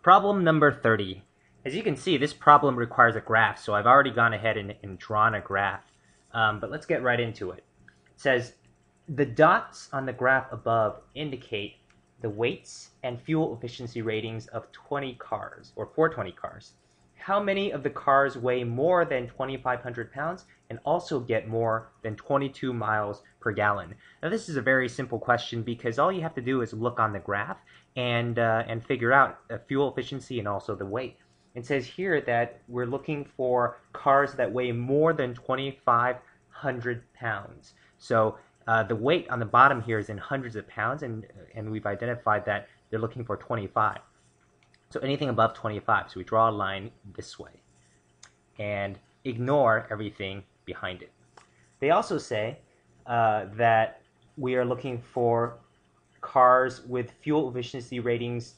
Problem number 30. As you can see, this problem requires a graph, so I've already gone ahead and drawn a graph. But let's get right into it. It says, the dots on the graph above indicate the weights and fuel efficiency ratings of 20 cars, or 420 cars. How many of the cars weigh more than 2,500 pounds and also get more than 22 miles per gallon? Now this is a very simple question because all you have to do is look on the graph and figure out fuel efficiency and also the weight. It says here that we're looking for cars that weigh more than 2,500 pounds. So the weight on the bottom here is in hundreds of pounds, and we've identified that they're looking for 25. So anything above 25. So we draw a line this way and ignore everything behind it. They also say that we are looking for cars with fuel efficiency ratings.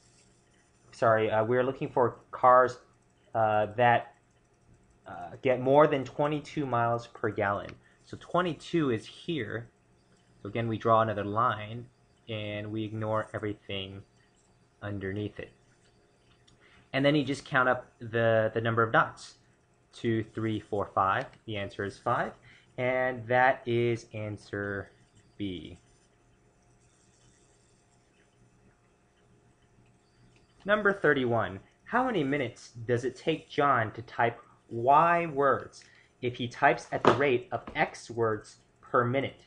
We're looking for cars that get more than 22 miles per gallon. So 22 is here. So again, we draw another line and we ignore everything underneath it. And then you just count up the number of dots. 2, 3, 4, 5. The answer is 5. And that is answer B. Number 31. How many minutes does it take John to type Y words if he types at the rate of X words per minute?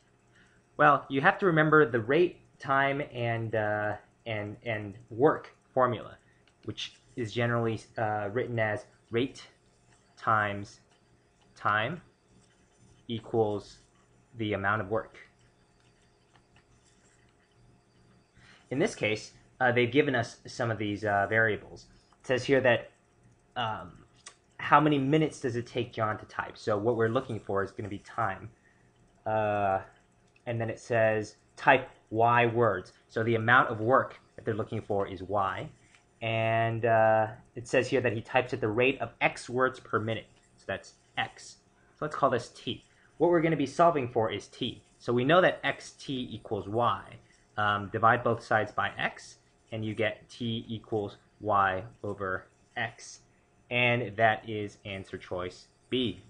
Well, you have to remember the rate, time, and work formula, which is generally written as rate times time equals the amount of work. In this case, they've given us some of these variables. It says here that how many minutes does it take John to type? So what we're looking for is going to be time. And then it says type Y words. So the amount of work that they're looking for is Y. And it says here that he types at the rate of X words per minute. So that's X. So let's call this T. What we're going to be solving for is T. So we know that XT equals Y. Divide both sides by X, and you get T equals Y over X. And that is answer choice B.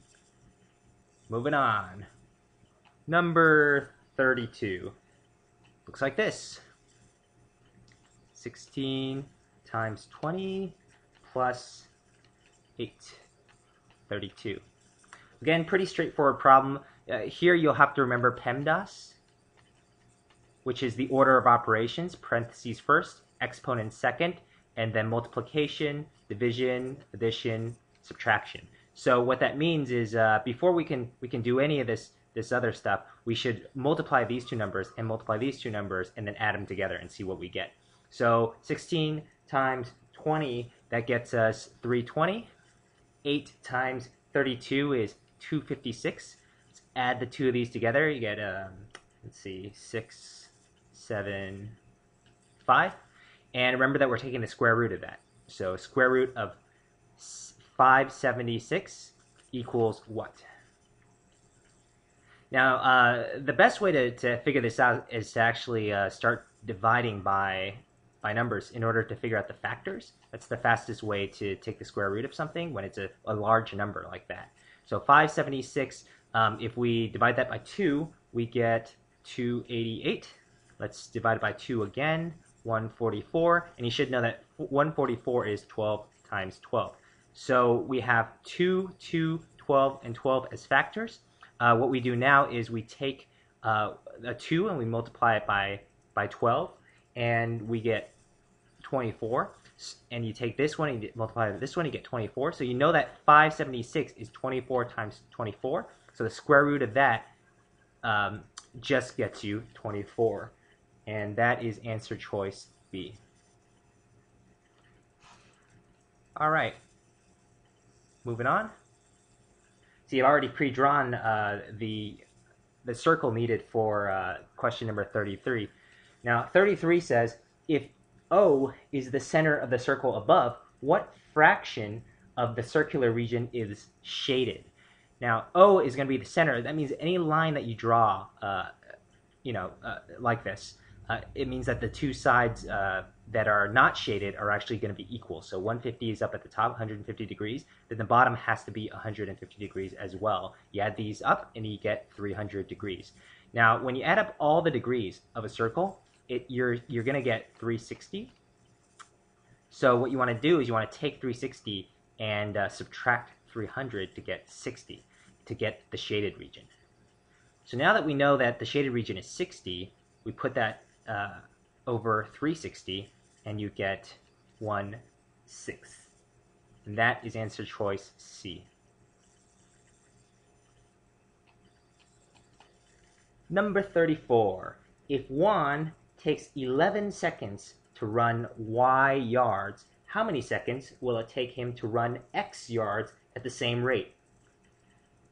Moving on. Number 32. Looks like this. 16 times 20 plus 8. 32. Again, pretty straightforward problem. Here you'll have to remember PEMDAS, which is the order of operations, parentheses first, exponent second, and then multiplication, division, addition, subtraction. So what that means is before we can do any of this other stuff, we should multiply these two numbers and multiply these two numbers and then add them together and see what we get. So 16 times 20, that gets us 320. 8 times 32 is 256. Let's add the two of these together. You get, let's see, 6, 7, 5. And remember that we're taking the square root of that. So square root of 576 equals what? Now, the best way to figure this out is to actually start dividing by numbers in order to figure out the factors. That's the fastest way to take the square root of something when it's a large number like that. So 576, if we divide that by 2, we get 288. Let's divide it by 2 again, 144. And you should know that 144 is 12 times 12. So we have 2, 2, 12, and 12 as factors. What we do now is we take a 2 and we multiply it by 12, and we get 24. And you take this one and you multiply it by this one, you get 24. So you know that 576 is 24 times 24. So the square root of that just gets you 24. And that is answer choice B. All right. Moving on. So you've already pre-drawn the circle needed for question number 33. Now 33 says, if O is the center of the circle above, what fraction of the circular region is shaded? Now O is going to be the center. That means any line that you draw, like this, it means that the two sides that are not shaded are actually going to be equal. So 150 is up at the top, 150 degrees. Then the bottom has to be 150 degrees as well. You add these up and you get 300 degrees. Now, when you add up all the degrees of a circle, you're going to get 360. So what you want to do is you want to take 360 and subtract 300 to get 60, to get the shaded region. So now that we know that the shaded region is 60, we put that over 360, and you get 1/6. And that is answer choice C. Number 34. If Juan takes 11 seconds to run Y yards, how many seconds will it take him to run X yards at the same rate?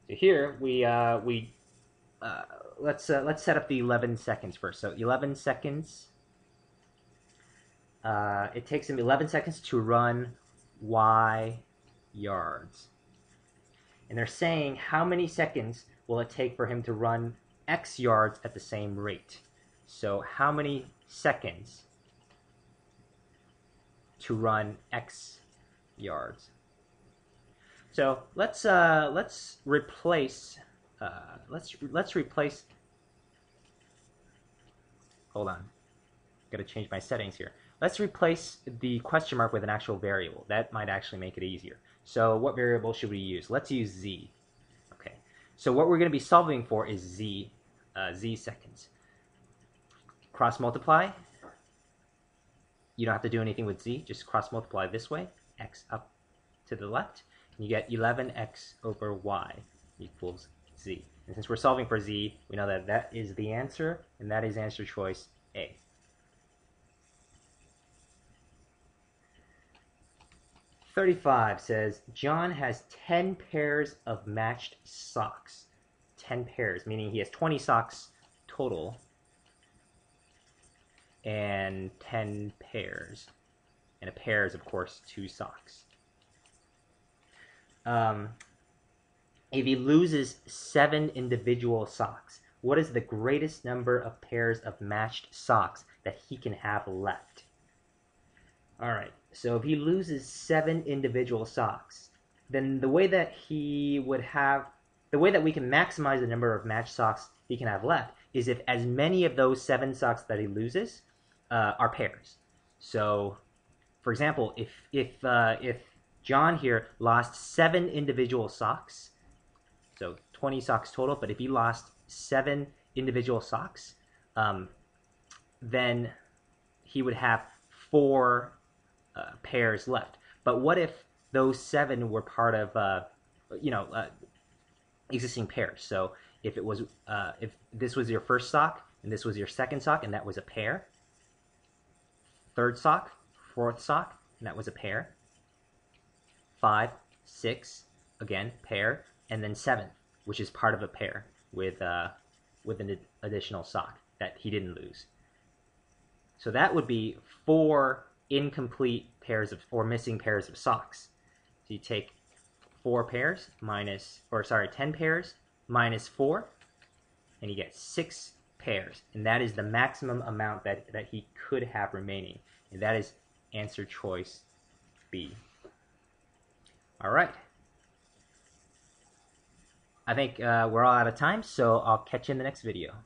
So here let's set up the 11 seconds first. So 11 seconds. It takes him 11 seconds to run Y yards. And they're saying how many seconds will it take for him to run X yards at the same rate. So how many seconds to run X yards? So let's replace hold on, gotta change my settings here. Let's replace the question mark with an actual variable. That might actually make it easier. So what variable should we use? Let's use Z. Okay, so what we're going to be solving for is Z seconds. Cross multiply. You don't have to do anything with Z, just cross multiply this way, X up to the left, and you get 11X over Y equals Z. And since we're solving for Z, we know that that is the answer, and that is answer choice A. "35 says, John has 10 pairs of matched socks. 10 pairs, meaning he has 20 socks total, and 10 pairs. And a pair is, of course, 2 socks. If he loses 7 individual socks, what is the greatest number of pairs of matched socks that he can have left?" All right, so if he loses 7 individual socks, then the way that we can maximize the number of matched socks he can have left is if as many of those 7 socks that he loses are pairs. So, for example, if John here lost 7 individual socks, so 20 socks total, but if he lost 7 individual socks, then he would have 4 pairs left. But what if those 7 were part of existing pairs? So if it was if this was your first sock and this was your second sock and that was a pair, third sock, fourth sock, and that was a pair, 5, 6, again pair, and then 7, which is part of a pair with an additional sock that he didn't lose. So that would be 4 incomplete pairs of, or missing pairs of socks. So you take 10 pairs minus 4, and you get 6 pairs. And that is the maximum amount that he could have remaining. And that is answer choice B. All right. I think we're all out of time, so I'll catch you in the next video.